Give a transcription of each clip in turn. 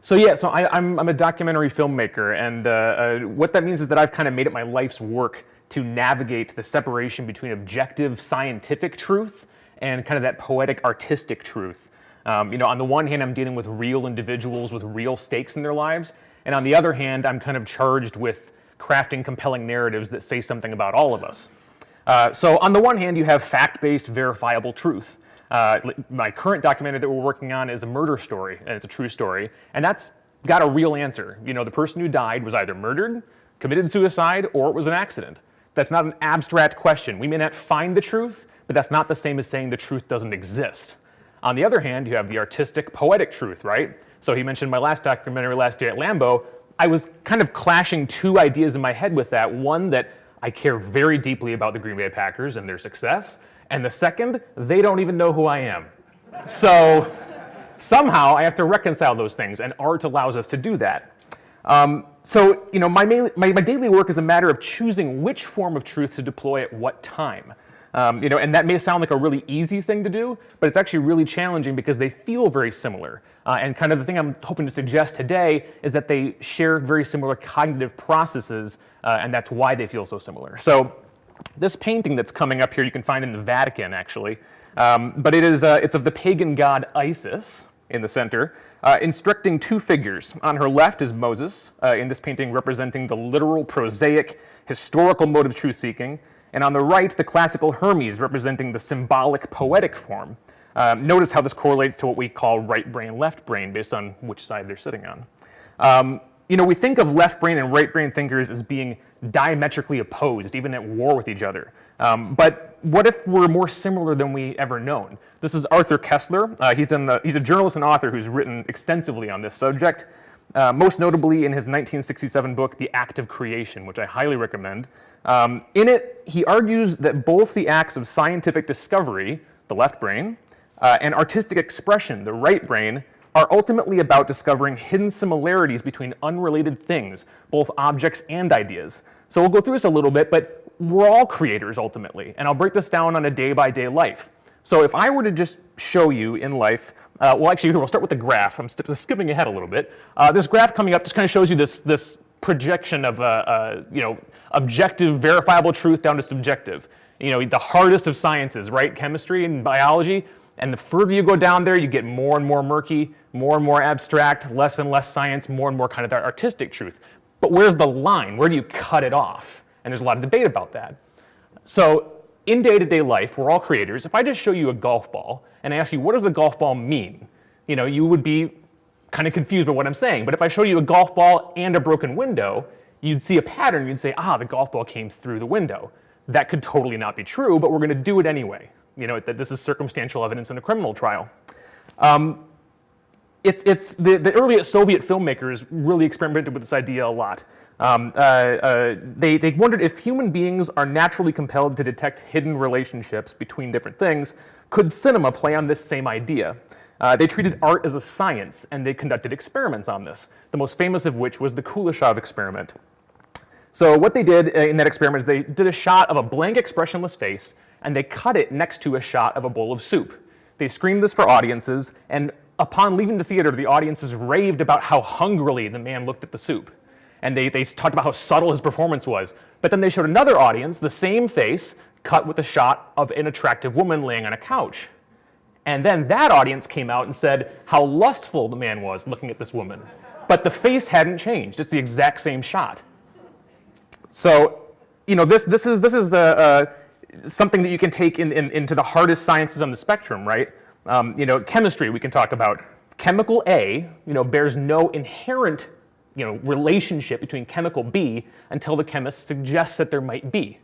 So I'm a documentary filmmaker, and what that means is that I've kind of made it my life's work to navigate the separation between objective scientific truth and kind of that poetic artistic truth. On the one hand, I'm dealing with real individuals with real stakes in their lives, and on the other hand, I'm kind of charged with crafting compelling narratives that say something about all of us. So on the one hand, you have fact-based, verifiable truth. My current documentary that we're working on is a murder story, and it's a true story, and that's got a real answer. The person who died was either murdered, committed suicide, or it was an accident. That's not an abstract question. We may not find the truth, but that's not the same as saying the truth doesn't exist. On the other hand, you have the artistic, poetic truth, right? So he mentioned my last documentary, Last Day at Lambeau. I was kind of clashing two ideas in my head with that. One, that I care very deeply about the Green Bay Packers and their success. And the second, they don't even know who I am. So somehow I have to reconcile those things, and art allows us to do that. My daily work is a matter of choosing which form of truth to deploy at what time. And that may sound like a really easy thing to do, but it's actually really challenging because they feel very similar. And kind of the thing I'm hoping to suggest today is that they share very similar cognitive processes, and that's why they feel so similar. So this painting that's coming up here, you can find in the Vatican, actually. But it's of the pagan god Isis in the center, instructing two figures. On her left is Moses, in this painting representing the literal, prosaic, historical mode of truth-seeking. And on the right, the classical Hermes, representing the symbolic, poetic form. Notice how this correlates to what we call right brain, left brain, based on which side they're sitting on. We think of left brain and right brain thinkers as being diametrically opposed, even at war with each other. But what if we're more similar than we ever known? This is Arthur Kessler. He's a journalist and author who's written extensively on this subject, most notably in his 1967 book, The Act of Creation, which I highly recommend. In it, he argues that both the acts of scientific discovery, the left brain, and artistic expression, the right brain, are ultimately about discovering hidden similarities between unrelated things, both objects and ideas. So we'll go through this a little bit, but we're all creators ultimately, and I'll break this down on a day-by-day life. So if I were to just show you in life, we'll start with the graph. I'm skipping ahead a little bit. This graph coming up just kind of shows you this projection of objective, verifiable truth down to subjective. The hardest of sciences, right? Chemistry and biology. And the further you go down there, you get more and more murky, more and more abstract, less and less science, more and more kind of that artistic truth. But where's the line? Where do you cut it off? And there's a lot of debate about that. So in day-to-day life, we're all creators. If I just show you a golf ball and I ask you, what does the golf ball mean? You would be kind of confused by what I'm saying. But if I show you a golf ball and a broken window, you'd see a pattern. You'd say, the golf ball came through the window. That could totally not be true, but we're going to do it anyway. That this is circumstantial evidence in a criminal trial. The earliest Soviet filmmakers really experimented with this idea a lot. They wondered if human beings are naturally compelled to detect hidden relationships between different things, could cinema play on this same idea? They treated art as a science, and they conducted experiments on this, the most famous of which was the Kuleshov experiment. So what they did in that experiment is they did a shot of a blank, expressionless face, and they cut it next to a shot of a bowl of soup. They screened this for audiences, and upon leaving the theater, the audiences raved about how hungrily the man looked at the soup. And they talked about how subtle his performance was. But then they showed another audience the same face cut with a shot of an attractive woman laying on a couch. And then that audience came out and said how lustful the man was looking at this woman. But the face hadn't changed. It's the exact same shot. So, this is something that you can take into the hardest sciences on the spectrum, right? Chemistry we can talk about. Chemical A, bears no inherent, relationship between chemical B until the chemist suggests that there might be.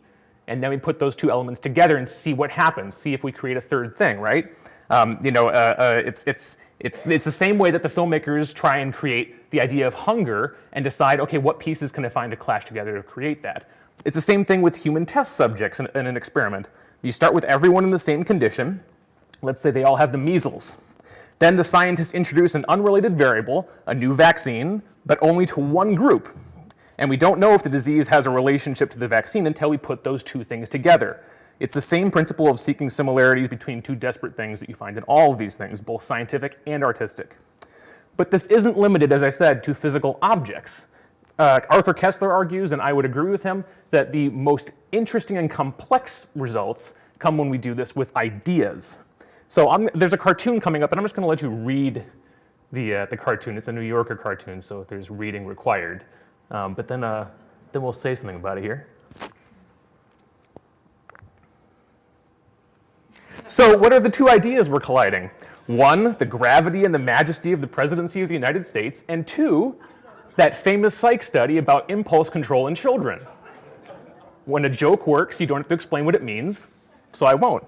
And then we put those two elements together and see what happens, see if we create a third thing, right? It's the same way that the filmmakers try and create the idea of hunger and decide, okay, what pieces can I find to clash together to create that? It's the same thing with human test subjects in an experiment. You start with everyone in the same condition. Let's say they all have the measles. Then the scientists introduce an unrelated variable, a new vaccine, but only to one group. And we don't know if the disease has a relationship to the vaccine until we put those two things together. It's the same principle of seeking similarities between two disparate things that you find in all of these things, both scientific and artistic. But this isn't limited, as I said, to physical objects. Arthur Koestler argues, and I would agree with him, that the most interesting and complex results come when we do this with ideas. So there's a cartoon coming up, and I'm just going to let you read the cartoon. It's a New Yorker cartoon, so there's reading required. But then we'll say something about it here. So what are the two ideas we're colliding? One, the gravity and the majesty of the presidency of the United States, and two, that famous psych study about impulse control in children. When a joke works, you don't have to explain what it means, so I won't.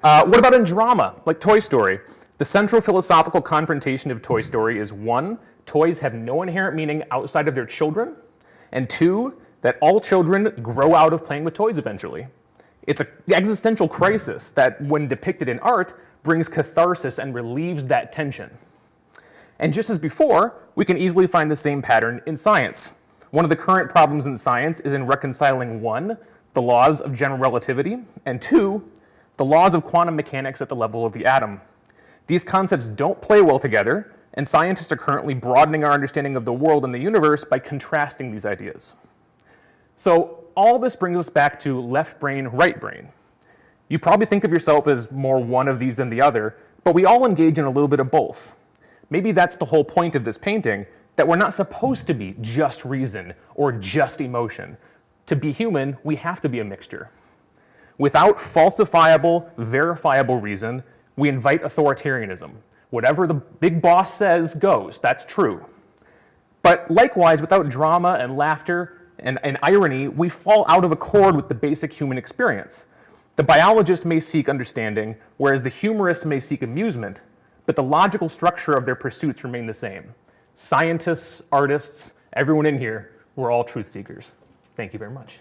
What about in drama, like Toy Story? The central philosophical confrontation of Toy Story is one, toys have no inherent meaning outside of their children, and two, that all children grow out of playing with toys eventually. It's an existential crisis that, when depicted in art, brings catharsis and relieves that tension. And just as before, we can easily find the same pattern in science. One of the current problems in science is in reconciling one, the laws of general relativity, and two, the laws of quantum mechanics at the level of the atom. These concepts don't play well together, and scientists are currently broadening our understanding of the world and the universe by contrasting these ideas. So all this brings us back to left brain, right brain. You probably think of yourself as more one of these than the other, but we all engage in a little bit of both. Maybe that's the whole point of this painting, that we're not supposed to be just reason or just emotion. To be human, we have to be a mixture. Without falsifiable, verifiable reason, we invite authoritarianism. Whatever the big boss says goes, that's true. But likewise, without drama and laughter and irony, we fall out of accord with the basic human experience. The biologist may seek understanding, whereas the humorist may seek amusement, but the logical structure of their pursuits remain the same. Scientists, artists, everyone in here, we're all truth seekers. Thank you very much.